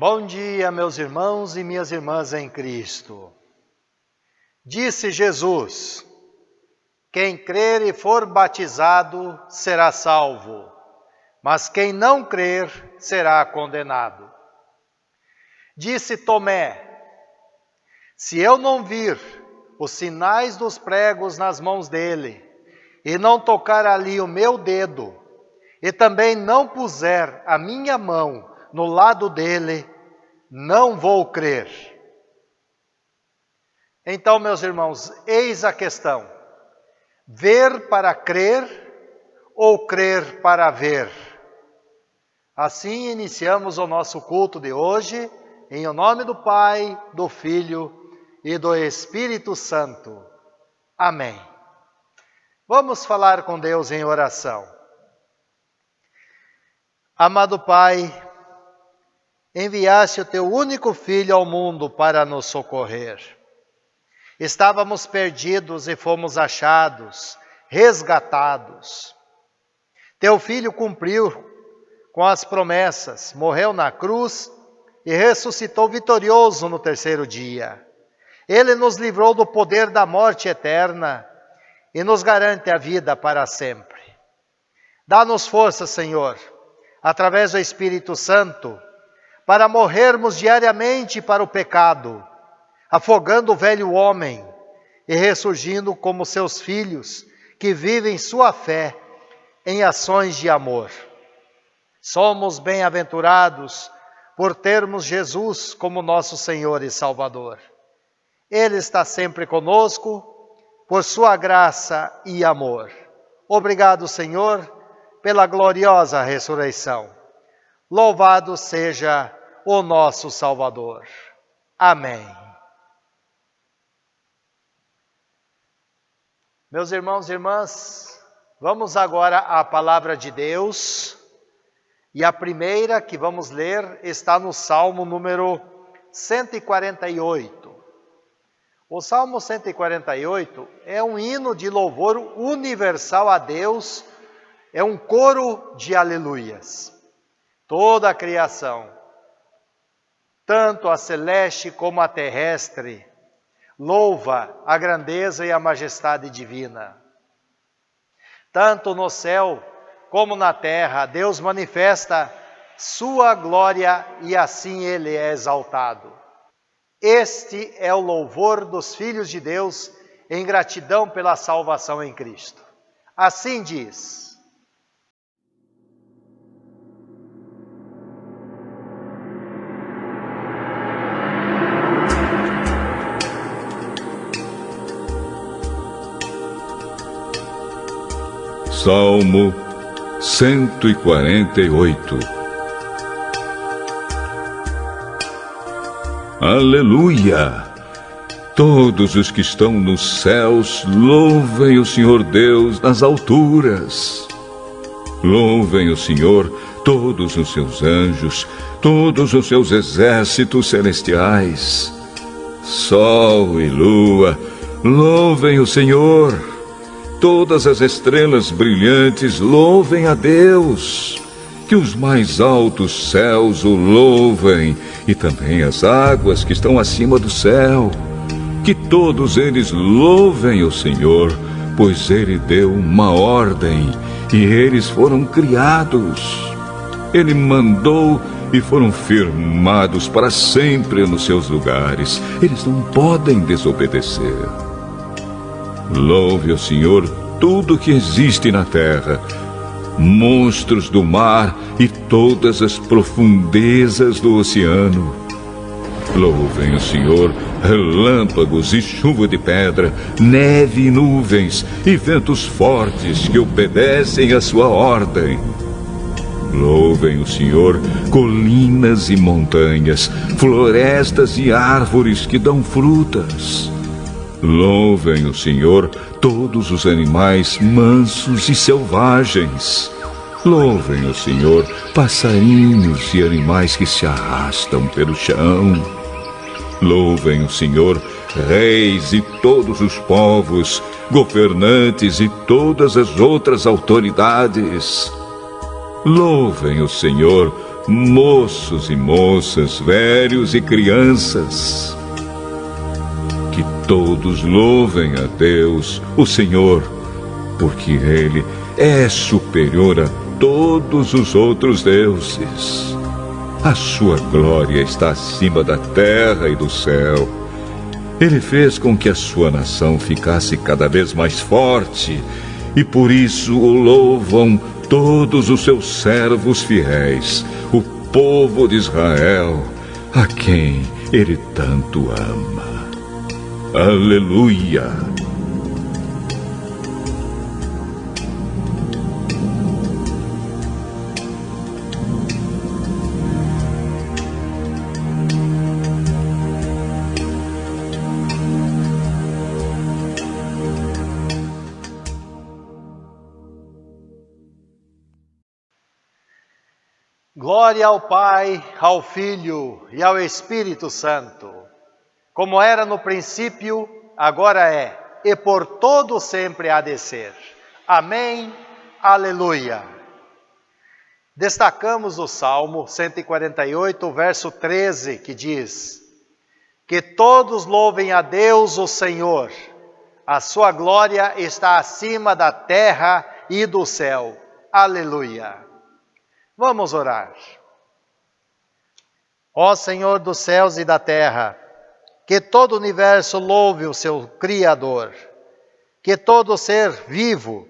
Bom dia, meus irmãos e minhas irmãs em Cristo. Disse Jesus: quem crer e for batizado será salvo, mas quem não crer será condenado. Disse Tomé: se eu não vir os sinais dos pregos nas mãos dele, e não tocar ali o meu dedo, e também não puser a minha mão no lado dele, não vou crer. Então, meus irmãos, eis a questão: ver para crer ou crer para ver? Assim iniciamos o nosso culto de hoje, em nome do Pai, do Filho e do Espírito Santo. Amém. Vamos falar com Deus em oração. Amado Pai, enviaste o teu único Filho ao mundo para nos socorrer. Estávamos perdidos e fomos achados, resgatados. Teu Filho cumpriu com as promessas, morreu na cruz e ressuscitou vitorioso no terceiro dia. Ele nos livrou do poder da morte eterna e nos garante a vida para sempre. Dá-nos força, Senhor, através do Espírito Santo, para morrermos diariamente para o pecado, afogando o velho homem e ressurgindo como seus filhos, que vivem sua fé em ações de amor. Somos bem-aventurados por termos Jesus como nosso Senhor e Salvador. Ele está sempre conosco, por sua graça e amor. Obrigado, Senhor, pela gloriosa ressurreição. Louvado seja o nosso Salvador. Amém. Meus irmãos e irmãs, vamos agora à palavra de Deus. E a primeira que vamos ler está no Salmo número 148. O Salmo 148 é um hino de louvor universal a Deus, é um coro de aleluias. Toda a criação, tanto a celeste como a terrestre, louva a grandeza e a majestade divina. Tanto no céu como na terra, Deus manifesta sua glória e assim Ele é exaltado. Este é o louvor dos filhos de Deus em gratidão pela salvação em Cristo. Assim diz: Salmo 148. Aleluia! Todos os que estão nos céus, louvem o Senhor Deus nas alturas. Louvem o Senhor todos os seus anjos, todos os seus exércitos celestiais. Sol e lua, louvem o Senhor. Todas as estrelas brilhantes, louvem a Deus. Que os mais altos céus o louvem, e também as águas que estão acima do céu. Que todos eles louvem o Senhor, pois Ele deu uma ordem, e eles foram criados. Ele mandou e foram firmados para sempre nos seus lugares. Eles não podem desobedecer. Louve o Senhor tudo que existe na terra, monstros do mar e todas as profundezas do oceano. Louvem o Senhor relâmpagos e chuva de pedra, neve e nuvens e ventos fortes que obedecem à sua ordem. Louvem o Senhor colinas e montanhas, florestas e árvores que dão frutas. Louvem o Senhor todos os animais mansos e selvagens. Louvem o Senhor passarinhos e animais que se arrastam pelo chão. Louvem o Senhor reis e todos os povos, governantes e todas as outras autoridades. Louvem o Senhor moços e moças, velhos e crianças. Que todos louvem a Deus, o Senhor, porque Ele é superior a todos os outros deuses. A sua glória está acima da terra e do céu. Ele fez com que a sua nação ficasse cada vez mais forte, e por isso o louvam todos os seus servos fiéis, o povo de Israel, a quem Ele tanto ama. Aleluia! Glória ao Pai, ao Filho e ao Espírito Santo, como era no princípio, agora é, e por todo sempre há de ser. Amém, aleluia. Destacamos o Salmo 148, verso 13, que diz: que todos louvem a Deus o Senhor, a sua glória está acima da terra e do céu. Aleluia. Vamos orar. Ó Senhor dos céus e da terra, que todo o universo louve o seu Criador, que todo ser vivo,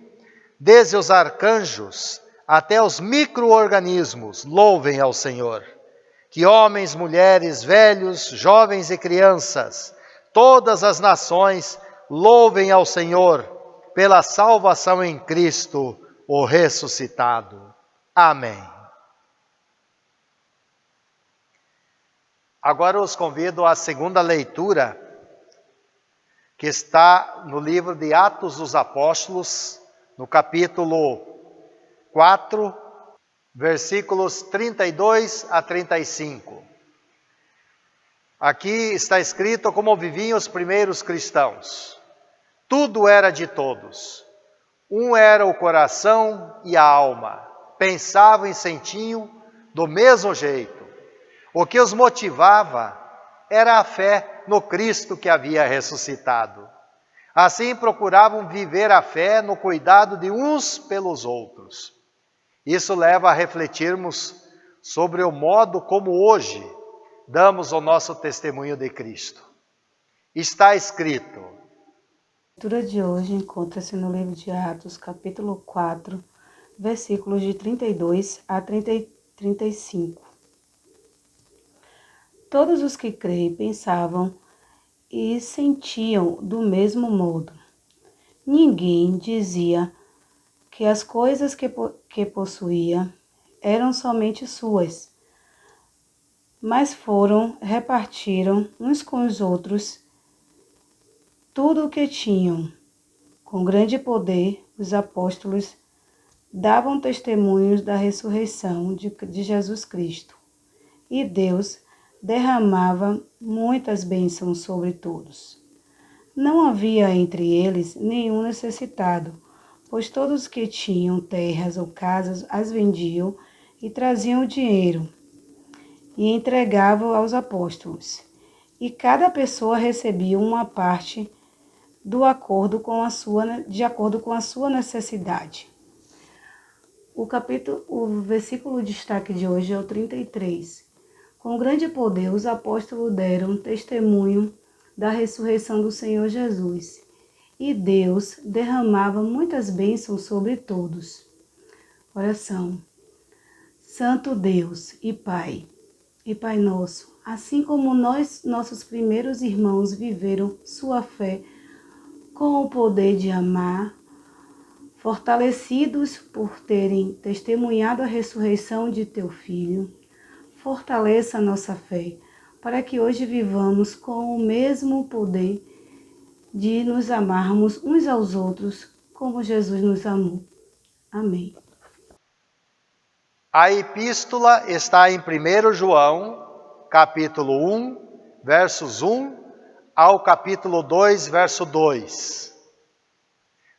desde os arcanjos até os micro-organismos, louvem ao Senhor. Que homens, mulheres, velhos, jovens e crianças, todas as nações, louvem ao Senhor pela salvação em Cristo, o ressuscitado. Amém. Agora os convido à segunda leitura, que está no livro de Atos dos Apóstolos, no capítulo 4, versículos 32 a 35. Aqui está escrito como viviam os primeiros cristãos. Tudo era de todos. Um era o coração e a alma. Pensavam e sentiam do mesmo jeito. O que os motivava era a fé no Cristo que havia ressuscitado. Assim procuravam viver a fé no cuidado de uns pelos outros. Isso leva a refletirmos sobre o modo como hoje damos o nosso testemunho de Cristo. Está escrito. A leitura de hoje encontra-se no livro de Atos, capítulo 4, versículos de 32 a 35. Todos os que creem pensavam e sentiam do mesmo modo. Ninguém dizia que as coisas que possuía eram somente suas, mas repartiram uns com os outros tudo o que tinham. Com grande poder, os apóstolos davam testemunhos da ressurreição de Jesus Cristo, e Deus derramava muitas bênçãos sobre todos. Não havia entre eles nenhum necessitado, pois todos que tinham terras ou casas as vendiam e traziam o dinheiro e entregavam aos apóstolos. E cada pessoa recebia uma parte de acordo com a sua necessidade. O versículo de destaque de hoje é o 33. Com grande poder, os apóstolos deram testemunho da ressurreição do Senhor Jesus, e Deus derramava muitas bênçãos sobre todos. Oração. Santo Deus e Pai nosso, assim como nossos primeiros irmãos viveram sua fé com o poder de amar, fortalecidos por terem testemunhado a ressurreição de Teu Filho, fortaleça a nossa fé, para que hoje vivamos com o mesmo poder de nos amarmos uns aos outros, como Jesus nos amou. Amém. A epístola está em 1 João, capítulo 1, versos 1 ao capítulo 2, verso 2.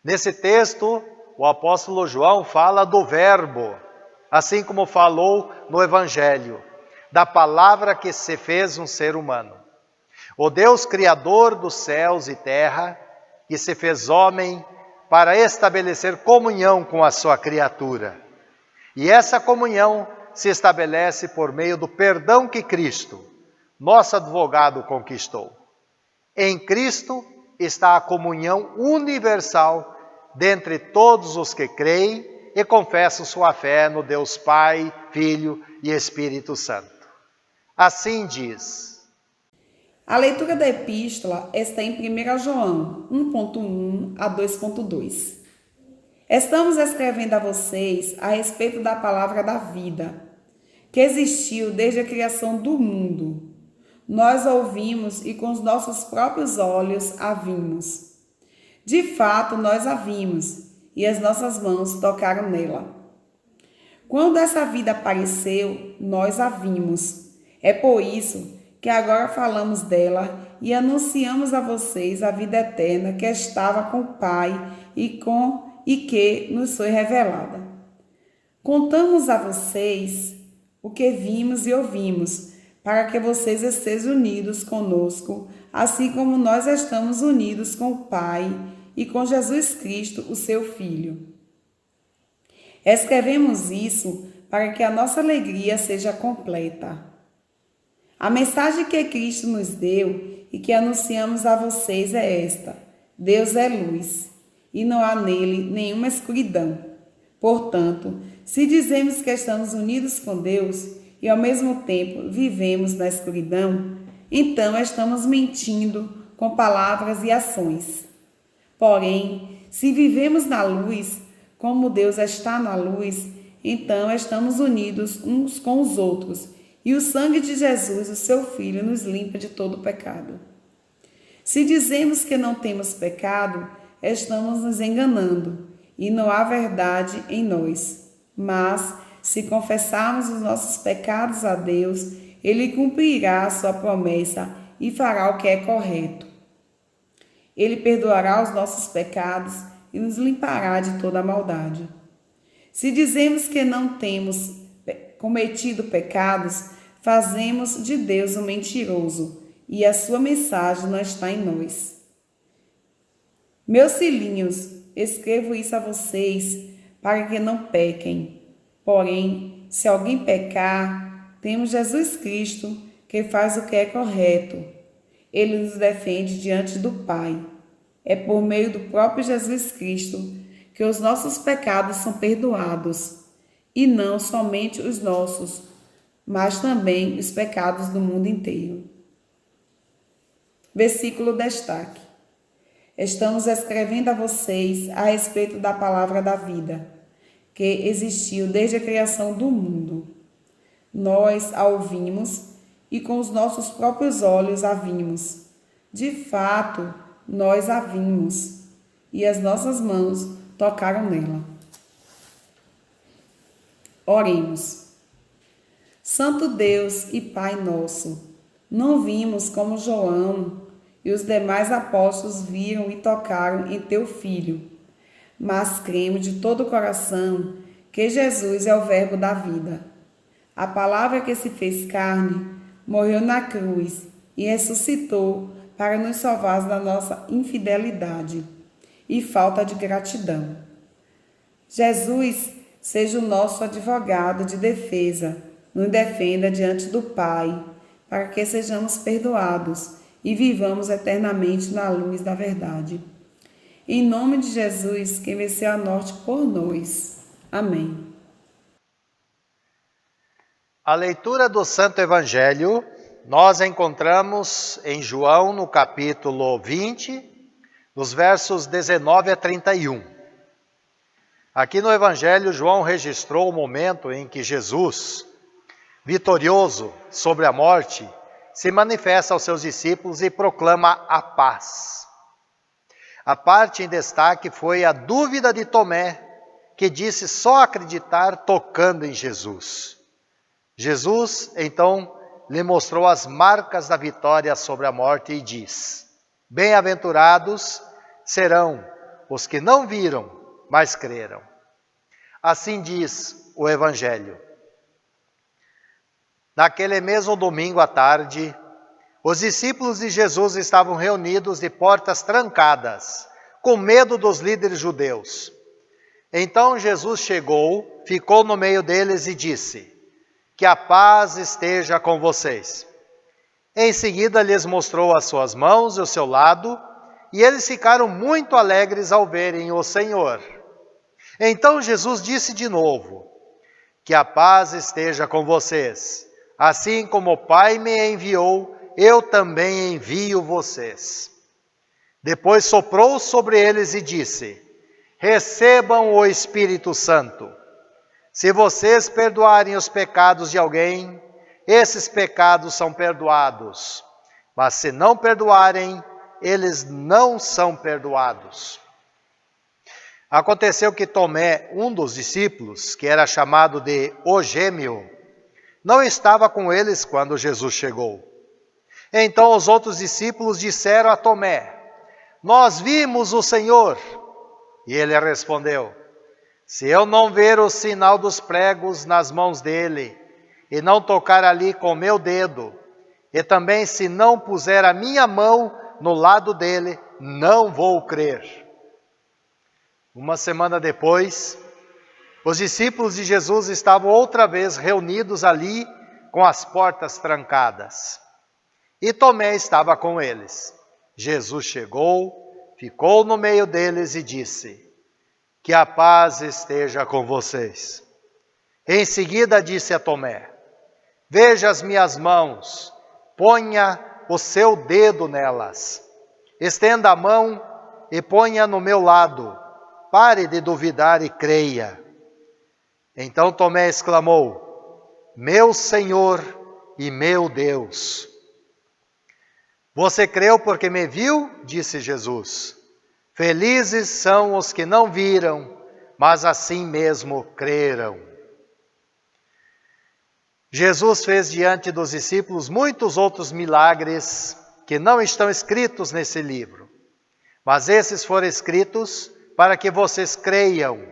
Nesse texto, o apóstolo João fala do Verbo, assim como falou no Evangelho, da palavra que se fez um ser humano. O Deus Criador dos céus e terra, que se fez homem para estabelecer comunhão com a sua criatura. E essa comunhão se estabelece por meio do perdão que Cristo, nosso advogado, conquistou. Em Cristo está a comunhão universal dentre todos os que creem e confessam sua fé no Deus Pai, Filho e Espírito Santo. Assim diz. A leitura da epístola está em 1 João 1.1 a 2.2. Estamos escrevendo a vocês a respeito da palavra da vida, que existiu desde a criação do mundo. Nós a ouvimos e com os nossos próprios olhos a vimos. De fato, nós a vimos e as nossas mãos tocaram nela. Quando essa vida apareceu, nós a vimos. É por isso que agora falamos dela e anunciamos a vocês a vida eterna que estava com o Pai e que nos foi revelada. Contamos a vocês o que vimos e ouvimos, para que vocês estejam unidos conosco, assim como nós estamos unidos com o Pai e com Jesus Cristo, o seu Filho. Escrevemos isso para que a nossa alegria seja completa. A mensagem que Cristo nos deu e que anunciamos a vocês é esta: Deus é luz e não há nele nenhuma escuridão. Portanto, se dizemos que estamos unidos com Deus e ao mesmo tempo vivemos na escuridão, então estamos mentindo com palavras e ações. Porém, se vivemos na luz, como Deus está na luz, então estamos unidos uns com os outros, e o sangue de Jesus, o seu Filho, nos limpa de todo pecado. Se dizemos que não temos pecado, estamos nos enganando, e não há verdade em nós. Mas, se confessarmos os nossos pecados a Deus, Ele cumprirá a sua promessa e fará o que é correto. Ele perdoará os nossos pecados e nos limpará de toda a maldade. Se dizemos que não temos cometido pecados, fazemos de Deus um mentiroso e a sua mensagem não está em nós. Meus filhinhos, escrevo isso a vocês para que não pequem. Porém, se alguém pecar, temos Jesus Cristo que faz o que é correto. Ele nos defende diante do Pai. É por meio do próprio Jesus Cristo que os nossos pecados são perdoados, e não somente os nossos, mas também os pecados do mundo inteiro. Versículo destaque. Estamos escrevendo a vocês a respeito da palavra da vida, que existiu desde a criação do mundo. Nós a ouvimos e com os nossos próprios olhos a vimos. De fato, nós a vimos e as nossas mãos tocaram nela. Oremos. Santo Deus e Pai nosso, não vimos como João e os demais apóstolos viram e tocaram em teu Filho, mas cremos de todo o coração que Jesus é o Verbo da vida. A palavra que se fez carne, morreu na cruz e ressuscitou para nos salvar da nossa infidelidade e falta de gratidão. Jesus seja o nosso advogado de defesa, nos defenda diante do Pai, para que sejamos perdoados e vivamos eternamente na luz da verdade. Em nome de Jesus, que venceu a morte por nós. Amém. A leitura do Santo Evangelho nós encontramos em João, no capítulo 20, nos versos 19 a 31. Aqui no Evangelho, João registrou o momento em que Jesus, vitorioso sobre a morte, se manifesta aos seus discípulos e proclama a paz. A parte em destaque foi a dúvida de Tomé, que disse só acreditar tocando em Jesus. Jesus, então, lhe mostrou as marcas da vitória sobre a morte e diz: bem-aventurados serão os que não viram, mas creram. Assim diz o Evangelho. Naquele mesmo domingo à tarde, os discípulos de Jesus estavam reunidos de portas trancadas, com medo dos líderes judeus. Então Jesus chegou, ficou no meio deles e disse: que a paz esteja com vocês. Em seguida lhes mostrou as suas mãos e o seu lado, e eles ficaram muito alegres ao verem o Senhor. Então Jesus disse de novo: que a paz esteja com vocês. Assim como o Pai me enviou, eu também envio vocês. Depois soprou sobre eles e disse: recebam o Espírito Santo. Se vocês perdoarem os pecados de alguém, esses pecados são perdoados. Mas se não perdoarem, eles não são perdoados. Aconteceu que Tomé, um dos discípulos, que era chamado de o Gêmeo, não estava com eles quando Jesus chegou. Então os outros discípulos disseram a Tomé: nós vimos o Senhor. E ele respondeu: se eu não ver o sinal dos pregos nas mãos dele, e não tocar ali com o meu dedo, e também se não puser a minha mão no lado dele, não vou crer. Uma semana depois, os discípulos de Jesus estavam outra vez reunidos ali, com as portas trancadas. E Tomé estava com eles. Jesus chegou, ficou no meio deles e disse: que a paz esteja com vocês. Em seguida disse a Tomé: veja as minhas mãos, ponha o seu dedo nelas. Estenda a mão e ponha no meu lado. Pare de duvidar e creia. Então Tomé exclamou: meu Senhor e meu Deus. Você creu porque me viu? Disse Jesus. Felizes são os que não viram, mas assim mesmo creram. Jesus fez diante dos discípulos muitos outros milagres que não estão escritos nesse livro. Mas esses foram escritos para que vocês creiam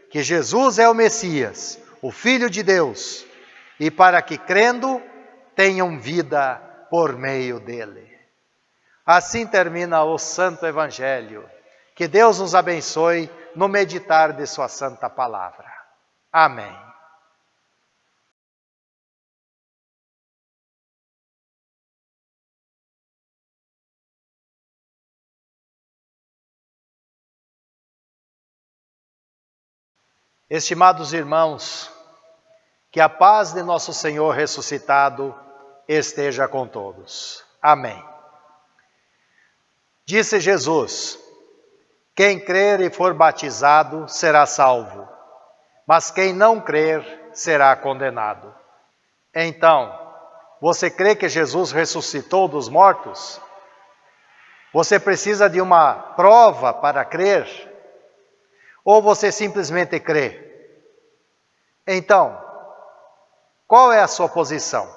que Jesus é o Messias, o Filho de Deus, e para que, crendo, tenham vida por meio dele. Assim termina o Santo Evangelho. Que Deus nos abençoe no meditar de sua santa palavra. Amém. Estimados irmãos, que a paz de nosso Senhor ressuscitado esteja com todos. Amém. Disse Jesus: quem crer e for batizado será salvo, mas quem não crer será condenado. Então, você crê que Jesus ressuscitou dos mortos? Você precisa de uma prova para crer? Ou você simplesmente crê? Então, qual é a sua posição?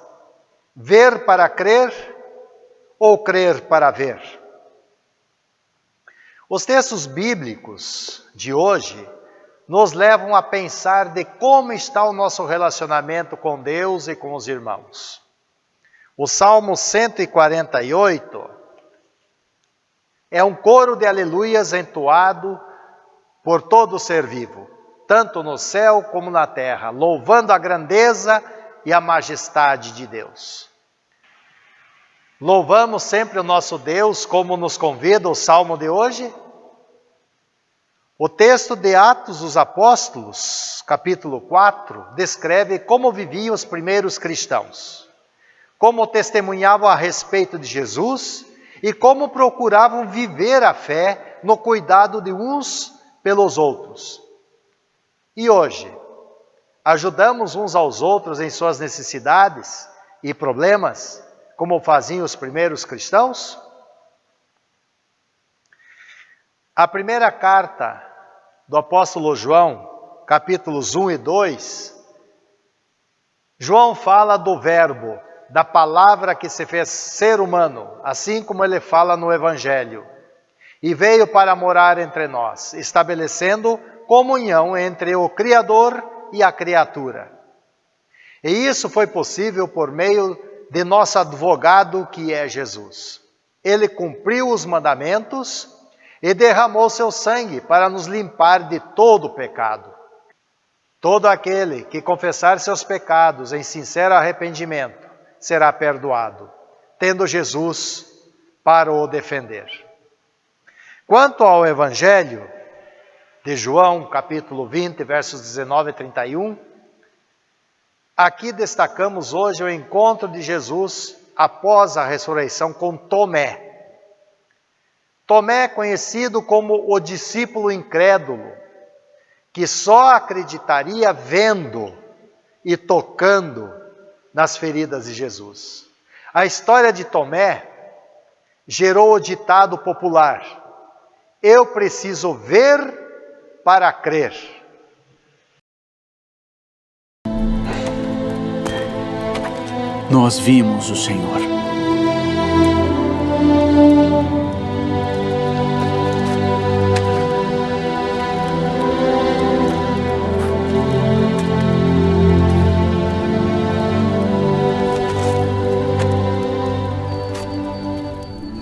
Ver para crer ou crer para ver? Os textos bíblicos de hoje nos levam a pensar de como está o nosso relacionamento com Deus e com os irmãos. O Salmo 148 é um coro de aleluias entoado por todo ser vivo, tanto no céu como na terra, louvando a grandeza e a majestade de Deus. Louvamos sempre o nosso Deus, como nos convida o Salmo de hoje? O texto de Atos dos Apóstolos, capítulo 4, descreve como viviam os primeiros cristãos, como testemunhavam a respeito de Jesus e como procuravam viver a fé no cuidado de uns pelos outros. E hoje, ajudamos uns aos outros em suas necessidades e problemas, como faziam os primeiros cristãos? A primeira carta do apóstolo João, capítulos 1 e 2, João fala do verbo, da palavra que se fez ser humano, assim como ele fala no Evangelho, e veio para morar entre nós, estabelecendo comunhão entre o Criador e a criatura. E isso foi possível por meio de nosso advogado, que é Jesus. Ele cumpriu os mandamentos e derramou seu sangue para nos limpar de todo o pecado. Todo aquele que confessar seus pecados em sincero arrependimento será perdoado, tendo Jesus para o defender. Quanto ao Evangelho de João, capítulo 20, versos 19 e 31, aqui destacamos hoje o encontro de Jesus após a ressurreição com Tomé. Tomé é conhecido como o discípulo incrédulo, que só acreditaria vendo e tocando nas feridas de Jesus. A história de Tomé gerou o ditado popular: eu preciso ver para crer. Nós vimos o Senhor.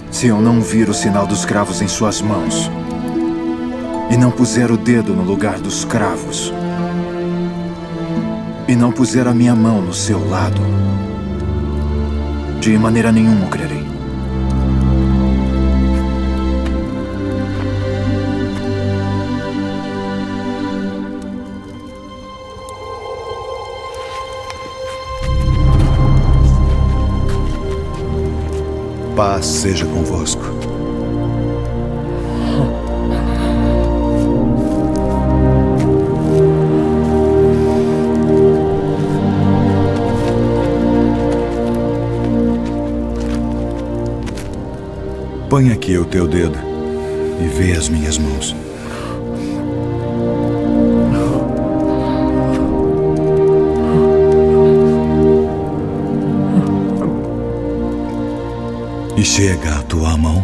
Se eu não vir o sinal dos cravos em suas mãos, e não puser o dedo no lugar dos cravos, e não puser a minha mão no seu lado, de maneira nenhuma eu crerei. Paz seja convosco. Põe aqui o teu dedo e vê as minhas mãos. E chega a tua mão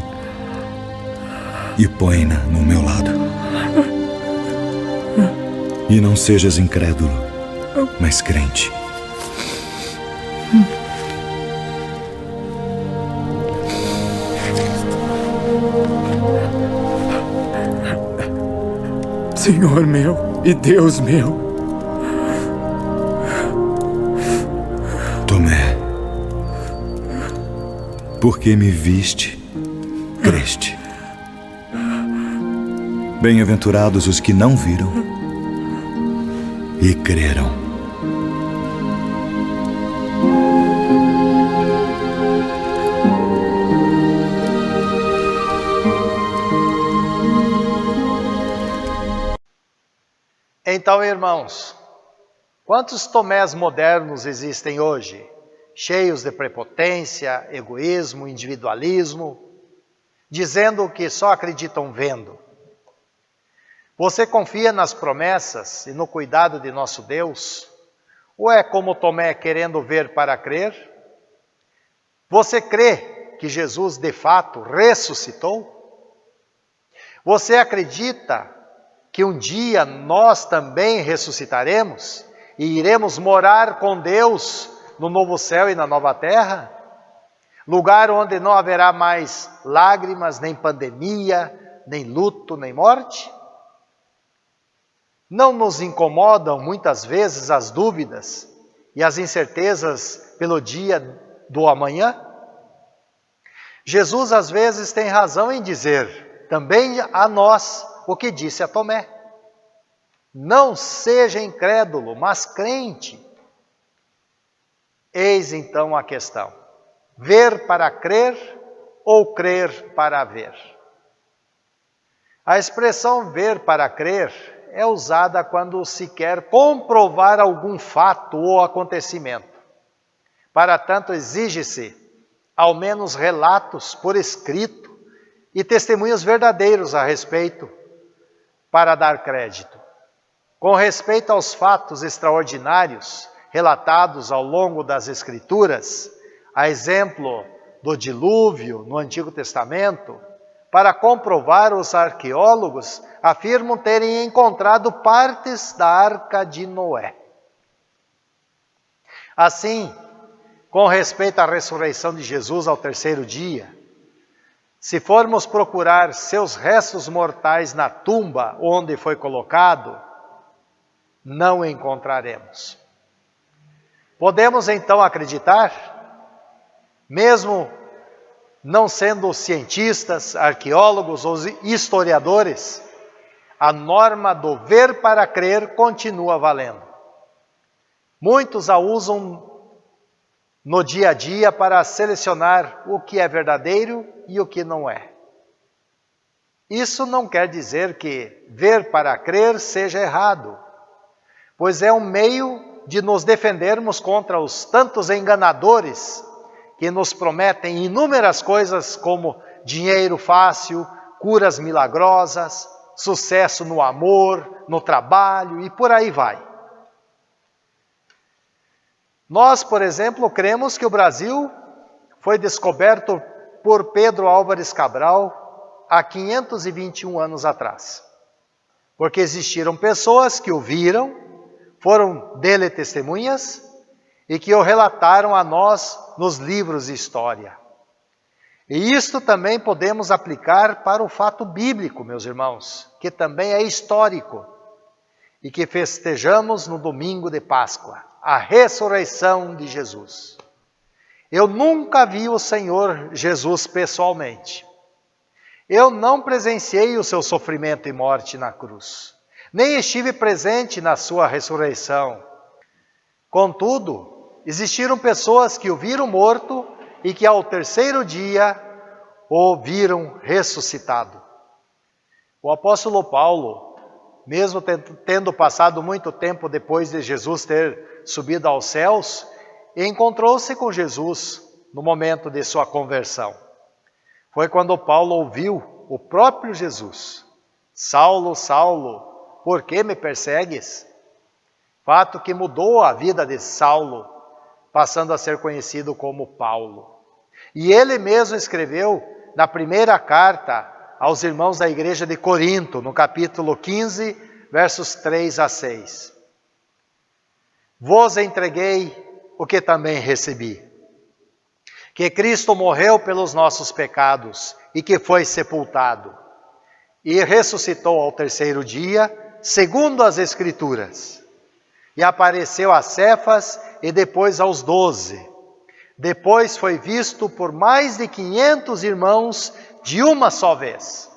e põe-na no meu lado. E não sejas incrédulo, mas crente. Senhor meu e Deus meu. Tomé, porque me viste, creste. Bem-aventurados os que não viram e creram. Então, irmãos, quantos Tomés modernos existem hoje, cheios de prepotência, egoísmo, individualismo, dizendo que só acreditam vendo? Você confia nas promessas e no cuidado de nosso Deus? Ou é como Tomé, querendo ver para crer? Você crê que Jesus de fato ressuscitou? Você acredita que um dia nós também ressuscitaremos e iremos morar com Deus no novo céu e na nova terra? Lugar onde não haverá mais lágrimas, nem pandemia, nem luto, nem morte? Não nos incomodam muitas vezes as dúvidas e as incertezas pelo dia do amanhã? Jesus às vezes tem razão em dizer também a nós o que disse a Tomé: não seja incrédulo, mas crente. Eis então a questão: ver para crer ou crer para ver? A expressão ver para crer é usada quando se quer comprovar algum fato ou acontecimento. Para tanto, exige-se ao menos relatos por escrito e testemunhos verdadeiros a respeito para dar crédito. Com respeito aos fatos extraordinários relatados ao longo das Escrituras, a exemplo do dilúvio no Antigo Testamento, Para comprovar, os arqueólogos afirmam terem encontrado partes da Arca de Noé. Assim, com respeito à ressurreição de Jesus ao terceiro dia, se formos procurar seus restos mortais na tumba onde foi colocado, não encontraremos. Podemos então acreditar, mesmo não sendo cientistas, arqueólogos ou historiadores, a norma do ver para crer continua valendo. Muitos a usam no dia a dia para selecionar o que é verdadeiro e o que não é. Isso não quer dizer que ver para crer seja errado, pois é um meio de nos defendermos contra os tantos enganadores que nos prometem inúmeras coisas como dinheiro fácil, curas milagrosas, sucesso no amor, no trabalho e por aí vai. Nós, por exemplo, cremos que o Brasil foi descoberto por Pedro Álvares Cabral há 521 anos atrás. Porque existiram pessoas que o viram, foram dele testemunhas e que o relataram a nós nos livros de história. E isto também podemos aplicar para o fato bíblico, meus irmãos, que também é histórico e que festejamos no domingo de Páscoa, a ressurreição de Jesus. Eu nunca vi o Senhor Jesus pessoalmente. Eu não presenciei o seu sofrimento e morte na cruz, nem estive presente na sua ressurreição. Contudo, existiram pessoas que o viram morto e que ao terceiro dia o viram ressuscitado. O apóstolo Paulo, mesmo tendo passado muito tempo depois de Jesus ter subido aos céus, encontrou-se com Jesus no momento de sua conversão. Foi quando Paulo ouviu o próprio Jesus: Saulo, Saulo, por que me persegues? Fato que mudou a vida de Saulo, passando a ser conhecido como Paulo. E ele mesmo escreveu na primeira carta aos irmãos da igreja de Corinto, no capítulo 15, versos 3 a 6. Vos entreguei o que também recebi, que Cristo morreu pelos nossos pecados e que foi sepultado, e ressuscitou ao terceiro dia, segundo as Escrituras, e apareceu a Cefas e depois aos 12. Depois foi visto por mais de 500 irmãos de uma só vez.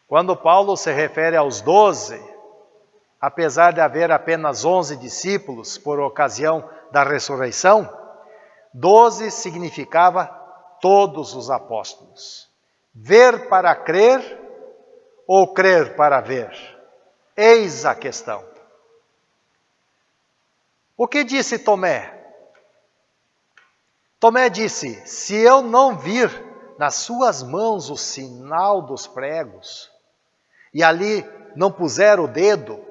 Quando Paulo se refere aos 12, apesar de haver apenas 11 discípulos por ocasião da ressurreição, 12 significava todos os apóstolos. Ver para crer ou crer para ver? Eis a questão. O que disse Tomé? Tomé disse: se eu não vir nas suas mãos o sinal dos pregos, e ali não puser o dedo,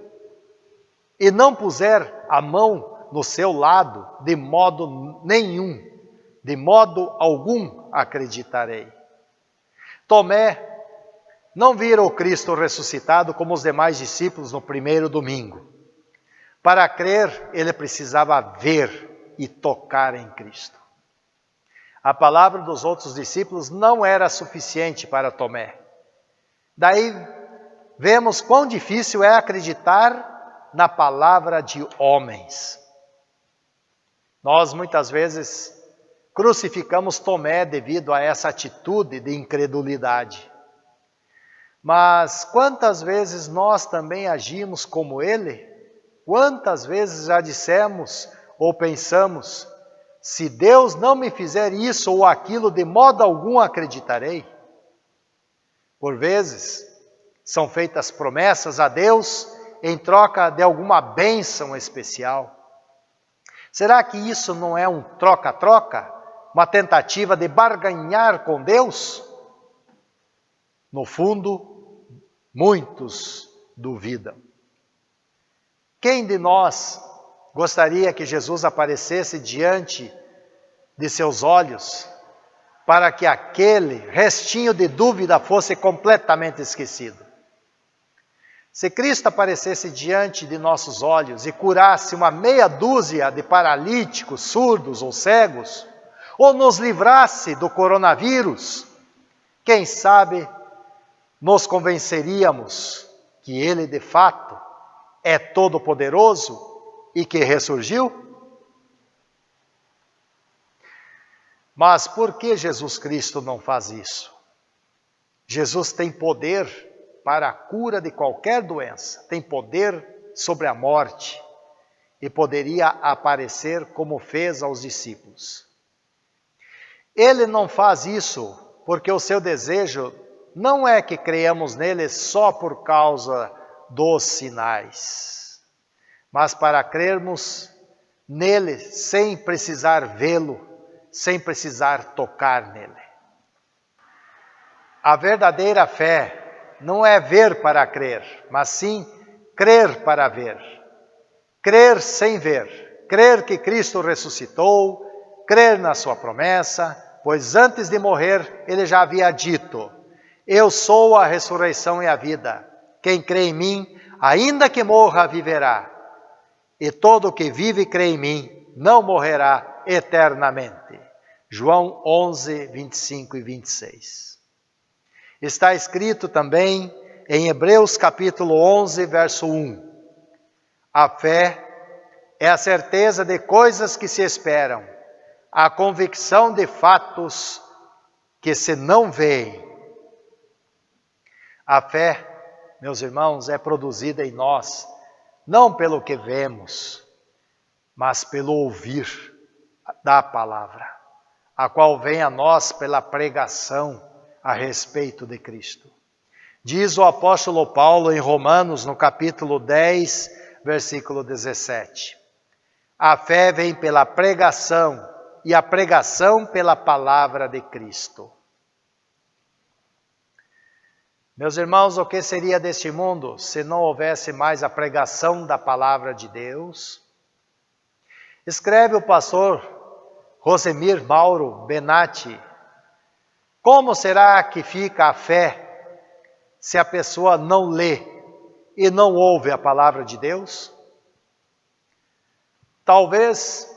e não puser a mão no seu lado, de modo nenhum, de modo algum acreditarei. Tomé não vira o Cristo ressuscitado como os demais discípulos no primeiro domingo. Para crer, ele precisava ver e tocar em Cristo. A palavra dos outros discípulos não era suficiente para Tomé. Daí vemos quão difícil é acreditar na palavra de homens. Nós muitas vezes crucificamos Tomé devido a essa atitude de incredulidade. Mas quantas vezes nós também agimos como ele? Quantas vezes já dissemos ou pensamos: se Deus não me fizer isso ou aquilo, de modo algum acreditarei? Por vezes, são feitas promessas a Deus em troca de alguma bênção especial. Será que isso não é um troca-troca? Uma tentativa de barganhar com Deus? No fundo, muitos duvidam. Quem de nós gostaria que Jesus aparecesse diante de seus olhos para que aquele restinho de dúvida fosse completamente esquecido. Se Cristo aparecesse diante de nossos olhos e curasse uma meia dúzia de paralíticos, surdos ou cegos, ou nos livrasse do coronavírus, quem sabe nos convenceríamos que Ele de fato é todo-poderoso e que ressurgiu? Mas por que Jesus Cristo não faz isso? Jesus tem poder para a cura de qualquer doença, tem poder sobre a morte e poderia aparecer como fez aos discípulos. Ele não faz isso porque o seu desejo não é que creiamos nele só por causa dos sinais, mas para crermos nele sem precisar vê-lo, sem precisar tocar nele. A verdadeira fé não é ver para crer, mas sim crer para ver. Crer sem ver, crer que Cristo ressuscitou, crer na sua promessa, pois antes de morrer ele já havia dito: eu sou a ressurreição e a vida. Quem crê em mim, ainda que morra, viverá. E todo que vive e crê em mim, não morrerá eternamente. João 11, 25 e 26. Está escrito também em Hebreus capítulo 11, verso 1. A fé é a certeza de coisas que se esperam, a convicção de fatos que se não veem. A fé, meus irmãos, é produzida em nós, não pelo que vemos, mas pelo ouvir da palavra, a qual vem a nós pela pregação a respeito de Cristo. Diz o apóstolo Paulo em Romanos, no capítulo 10, versículo 17. A fé vem pela pregação, e a pregação pela palavra de Cristo. Meus irmãos, o que seria deste mundo se não houvesse mais a pregação da palavra de Deus? Escreve o pastor Rosemir Mauro Benatti: como será que fica a fé se a pessoa não lê e não ouve a palavra de Deus? Talvez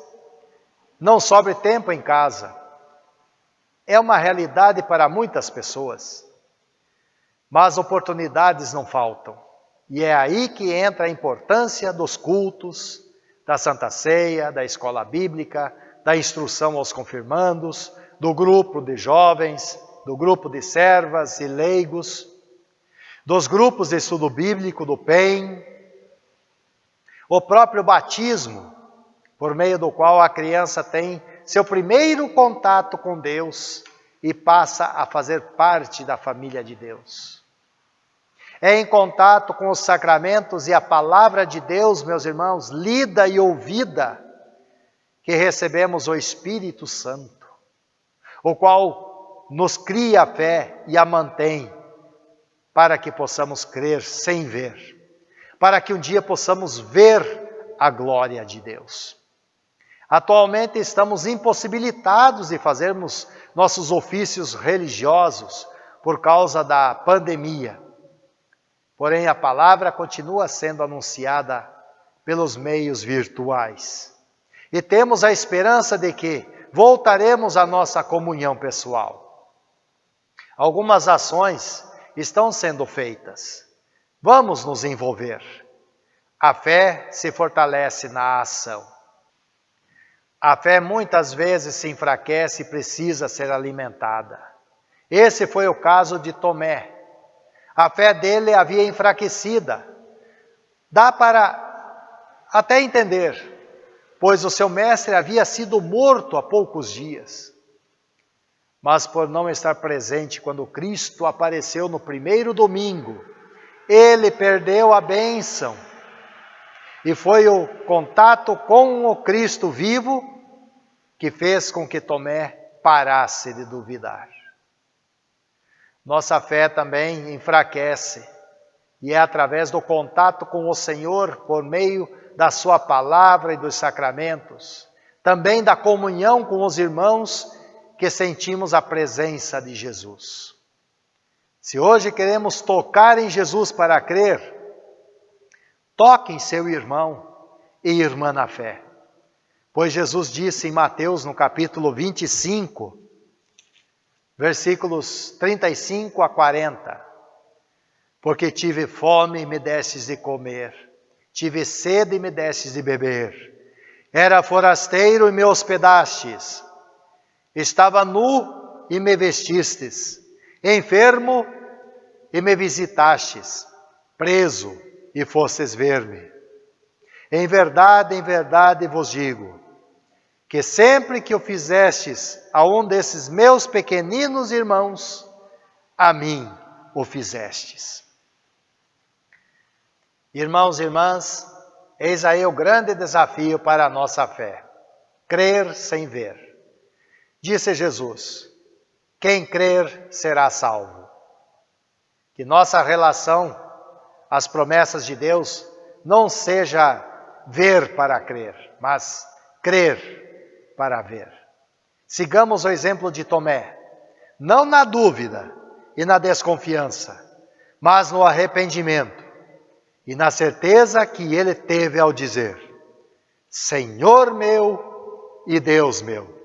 não sobre tempo em casa. É uma realidade para muitas pessoas. Mas oportunidades não faltam. E é aí que entra a importância dos cultos, da Santa Ceia, da escola bíblica, da instrução aos confirmandos, do grupo de jovens, do grupo de servas e leigos, dos grupos de estudo bíblico, do PEN, o próprio batismo, por meio do qual a criança tem seu primeiro contato com Deus e passa a fazer parte da família de Deus. É em contato com os sacramentos e a palavra de Deus, meus irmãos, lida e ouvida, que recebemos o Espírito Santo, o qual nos cria a fé e a mantém, para que possamos crer sem ver, para que um dia possamos ver a glória de Deus. Atualmente estamos impossibilitados de fazermos nossos ofícios religiosos por causa da pandemia. Porém, a palavra continua sendo anunciada pelos meios virtuais. E temos a esperança de que voltaremos à nossa comunhão pessoal. Algumas ações estão sendo feitas. Vamos nos envolver. A fé se fortalece na ação. A fé muitas vezes se enfraquece e precisa ser alimentada. Esse foi o caso de Tomé. A fé dele havia enfraquecida. Dá para até entender, pois o seu mestre havia sido morto há poucos dias. Mas por não estar presente quando Cristo apareceu no primeiro domingo, ele perdeu a bênção. E foi o contato com o Cristo vivo que fez com que Tomé parasse de duvidar. Nossa fé também enfraquece, e é através do contato com o Senhor, por meio da sua palavra e dos sacramentos, também da comunhão com os irmãos, que sentimos a presença de Jesus. Se hoje queremos tocar em Jesus para crer, toque em seu irmão e irmã na fé. Pois Jesus disse em Mateus, no capítulo 25, versículos 35 a 40, porque tive fome e me destes de comer, tive sede e me destes de beber, era forasteiro e me hospedastes, estava nu e me vestistes, enfermo e me visitastes, preso e fostes ver-me. Em verdade vos digo, que sempre que o fizestes a um desses meus pequeninos irmãos, a mim o fizestes. Irmãos e irmãs, eis aí o grande desafio para a nossa fé: crer sem ver. Disse Jesus: quem crer será salvo. Que nossa relação às promessas de Deus não seja ver para crer, mas crer para ver. Sigamos o exemplo de Tomé, não na dúvida e na desconfiança, mas no arrependimento e na certeza que ele teve ao dizer: Senhor meu e Deus meu.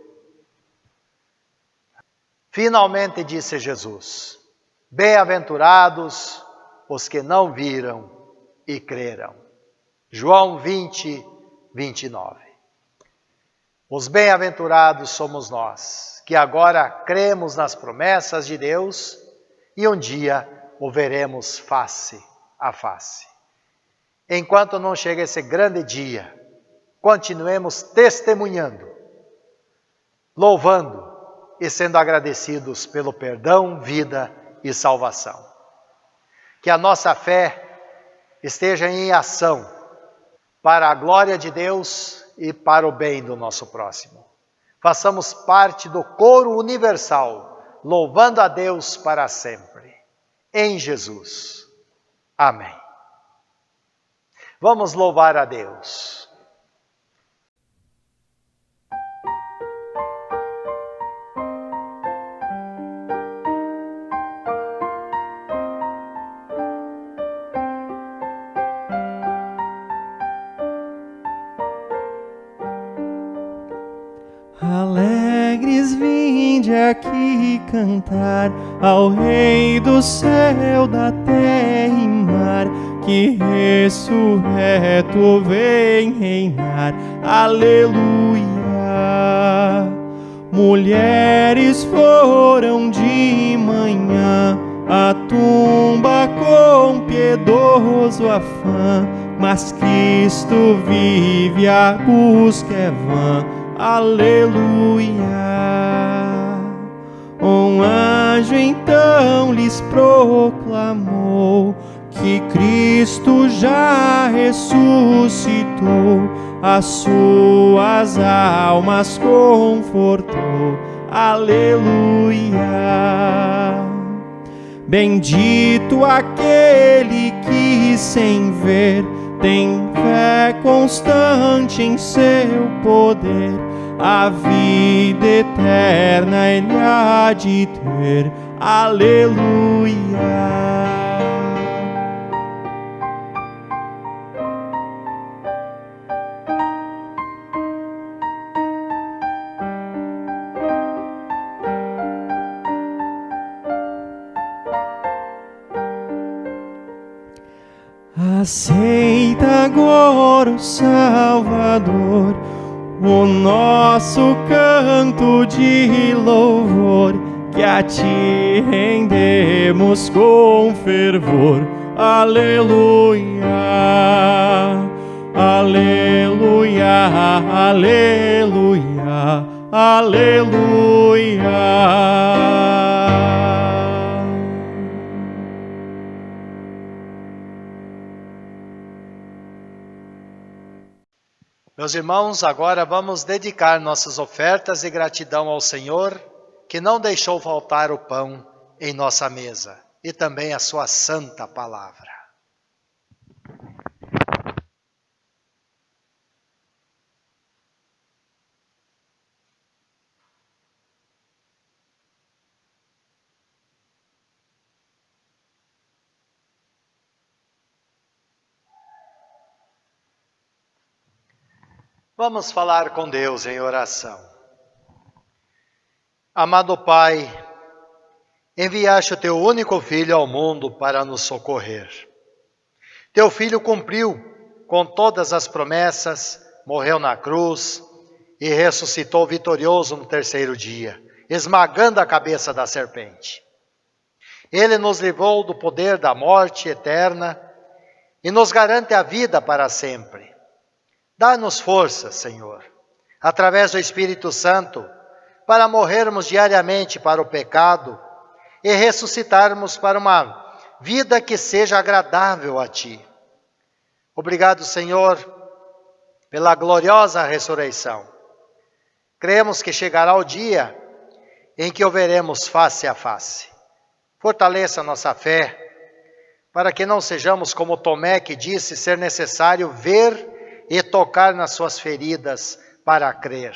Finalmente disse Jesus: bem-aventurados os que não viram e creram. João 20, 29. Os bem-aventurados somos nós, que agora cremos nas promessas de Deus e um dia o veremos face a face. Enquanto não chega esse grande dia, continuemos testemunhando, louvando e sendo agradecidos pelo perdão, vida e salvação. Que a nossa fé esteja em ação para a glória de Deus e para o bem do nosso próximo. Façamos parte do coro universal, louvando a Deus para sempre. Em Jesus. Amém. Vamos louvar a Deus. Alegres vinde aqui cantar ao Rei do céu, da terra e mar, que ressurreto vem reinar. Aleluia! Mulheres foram de manhã à tumba com piedoso afã, mas Cristo vive, a busca é vã. Aleluia! Um anjo então lhes proclamou que Cristo já ressuscitou, as suas almas confortou. Aleluia! Bendito aquele que sem ver tem fé constante em seu poder, a vida eterna ele há de ter. Aleluia! Aceita agora o Salvador, o nosso canto de louvor, que a ti rendemos com fervor. Aleluia, aleluia, aleluia, aleluia. Meus irmãos, agora vamos dedicar nossas ofertas e gratidão ao Senhor, que não deixou faltar o pão em nossa mesa, e também a sua santa palavra. Vamos falar com Deus em oração. Amado Pai, enviaste o teu único Filho ao mundo para nos socorrer. Teu Filho cumpriu com todas as promessas, morreu na cruz e ressuscitou vitorioso no terceiro dia, esmagando a cabeça da serpente. Ele nos livrou do poder da morte eterna e nos garante a vida para sempre. Dá-nos força, Senhor, através do Espírito Santo, para morrermos diariamente para o pecado e ressuscitarmos para uma vida que seja agradável a Ti. Obrigado, Senhor, pela gloriosa ressurreição. Cremos que chegará o dia em que o veremos face a face. Fortaleça nossa fé, para que não sejamos como Tomé, que disse ser necessário ver e tocar nas suas feridas para crer.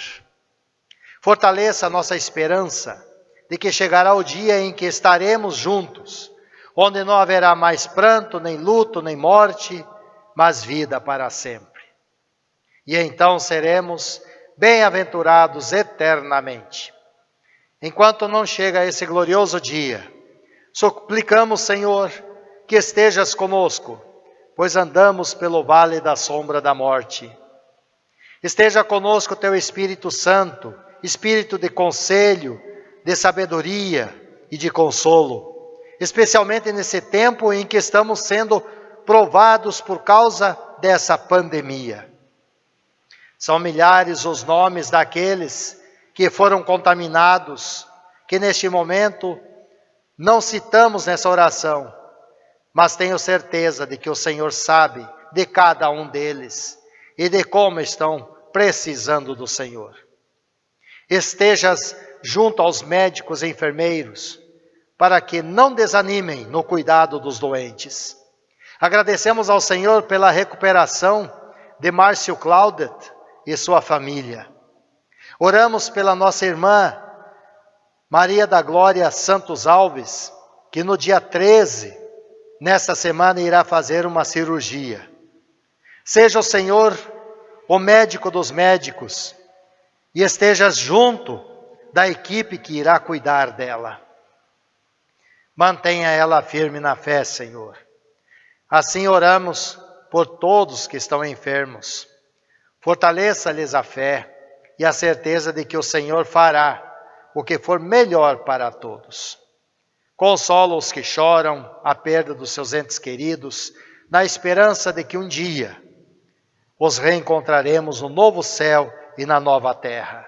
Fortaleça a nossa esperança de que chegará o dia em que estaremos juntos, onde não haverá mais pranto, nem luto, nem morte, mas vida para sempre. E então seremos bem-aventurados eternamente. Enquanto não chega esse glorioso dia, suplicamos, Senhor, que estejas conosco, pois andamos pelo vale da sombra da morte. Esteja conosco teu Espírito Santo, Espírito de conselho, de sabedoria e de consolo, especialmente nesse tempo em que estamos sendo provados por causa dessa pandemia. São milhares os nomes daqueles que foram contaminados, que neste momento não citamos nessa oração, mas tenho certeza de que o Senhor sabe de cada um deles e de como estão precisando do Senhor. Estejas junto aos médicos e enfermeiros, para que não desanimem no cuidado dos doentes. Agradecemos ao Senhor pela recuperação de Márcio Claudet e sua família. Oramos pela nossa irmã Maria da Glória Santos Alves, que no dia 13, nesta semana, irá fazer uma cirurgia. Seja o Senhor o médico dos médicos e esteja junto da equipe que irá cuidar dela. Mantenha ela firme na fé, Senhor. Assim oramos por todos que estão enfermos. Fortaleça-lhes a fé e a certeza de que o Senhor fará o que for melhor para todos. Consola os que choram a perda dos seus entes queridos, na esperança de que um dia os reencontraremos no novo céu e na nova terra.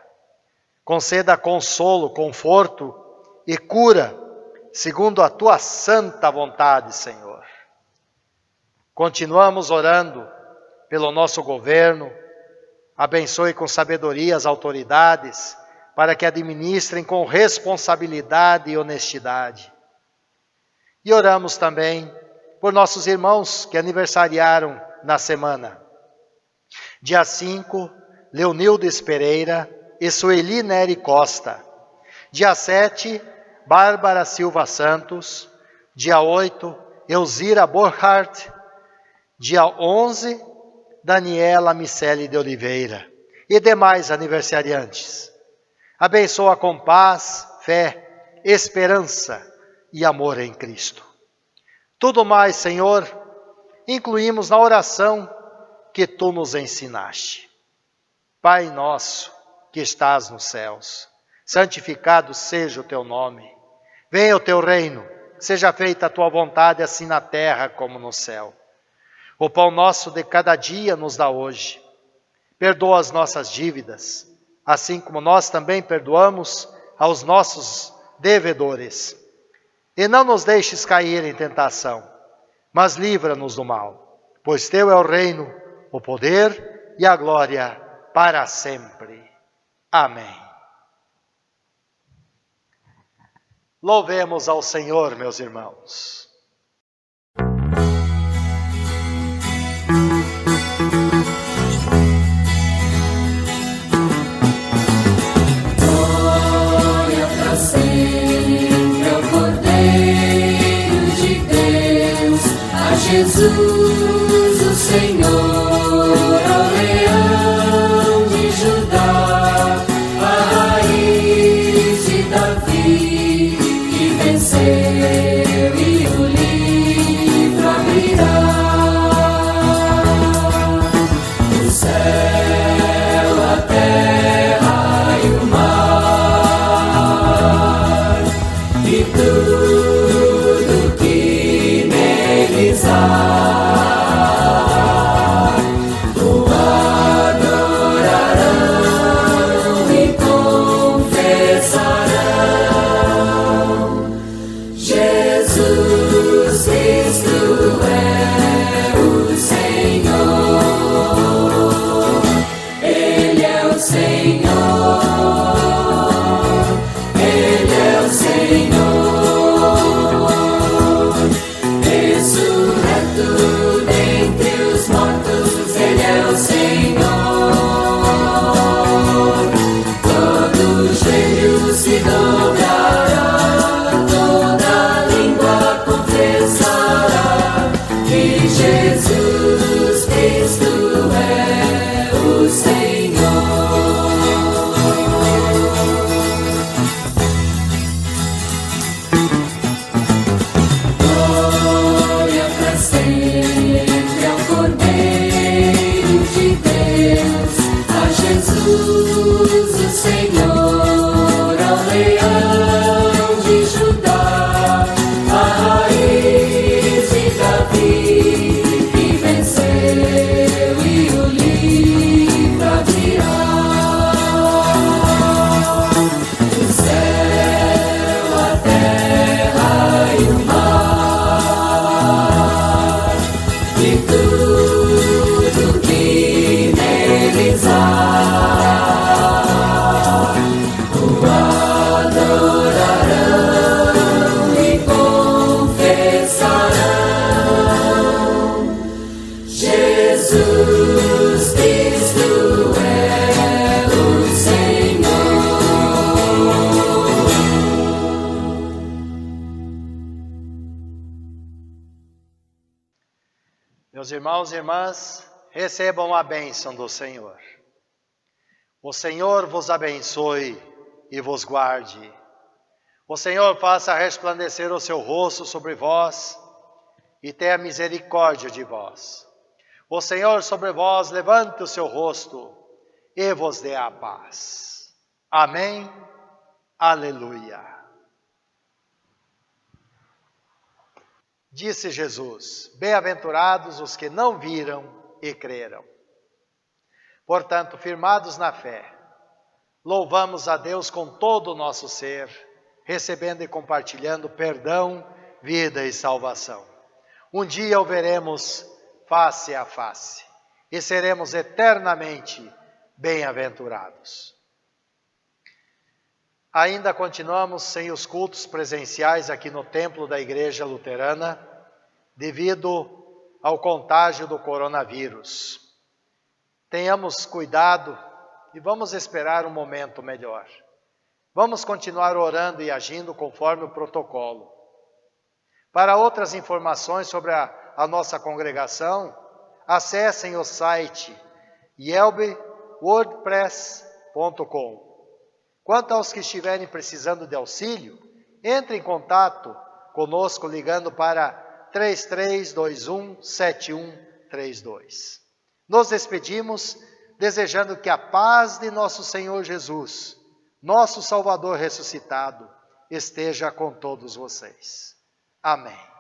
Conceda consolo, conforto e cura, segundo a tua santa vontade, Senhor. Continuamos orando pelo nosso governo. Abençoe com sabedoria as autoridades, para que administrem com responsabilidade e honestidade. E oramos também por nossos irmãos que aniversariaram na semana. Dia 5, Leonildes Pereira e Sueli Neri Costa. Dia 7, Bárbara Silva Santos. Dia 8, Elzira Borhardt. Dia 11, Daniela Miceli de Oliveira. E demais aniversariantes. Abençoa com paz, fé, esperança e amor em Cristo. Tudo mais, Senhor, incluímos na oração que Tu nos ensinaste. Pai nosso, que estás nos céus, santificado seja o Teu nome. Venha o Teu reino, seja feita a Tua vontade, assim na terra como no céu. O pão nosso de cada dia nos dá hoje. Perdoa as nossas dívidas, assim como nós também perdoamos aos nossos devedores. E não nos deixes cair em tentação, mas livra-nos do mal, pois Teu é o reino, o poder e a glória para sempre. Amém. Louvemos ao Senhor, meus irmãos. Jesus, o Senhor, ó leão Jesus Cristo é o Senhor. Meus irmãos e irmãs, recebam a bênção do Senhor. O Senhor vos abençoe e vos guarde. O Senhor faça resplandecer o seu rosto sobre vós e tenha misericórdia de vós. O Senhor sobre vós levante o seu rosto e vos dê a paz. Amém. Aleluia. Disse Jesus: bem-aventurados os que não viram e creram. Portanto, firmados na fé, louvamos a Deus com todo o nosso ser, recebendo e compartilhando perdão, vida e salvação. Um dia o veremos face a face e seremos eternamente bem-aventurados. Ainda continuamos sem os cultos presenciais aqui no templo da Igreja Luterana, devido ao contágio do coronavírus. Tenhamos cuidado e vamos esperar um momento melhor. Vamos continuar orando e agindo conforme o protocolo. Para outras informações sobre a nossa congregação, acessem o site yelbwordpress.com. Quanto aos que estiverem precisando de auxílio, entre em contato conosco ligando para 3321-7132. Nos despedimos desejando que a paz de nosso Senhor Jesus, nosso Salvador ressuscitado, esteja com todos vocês. Amém.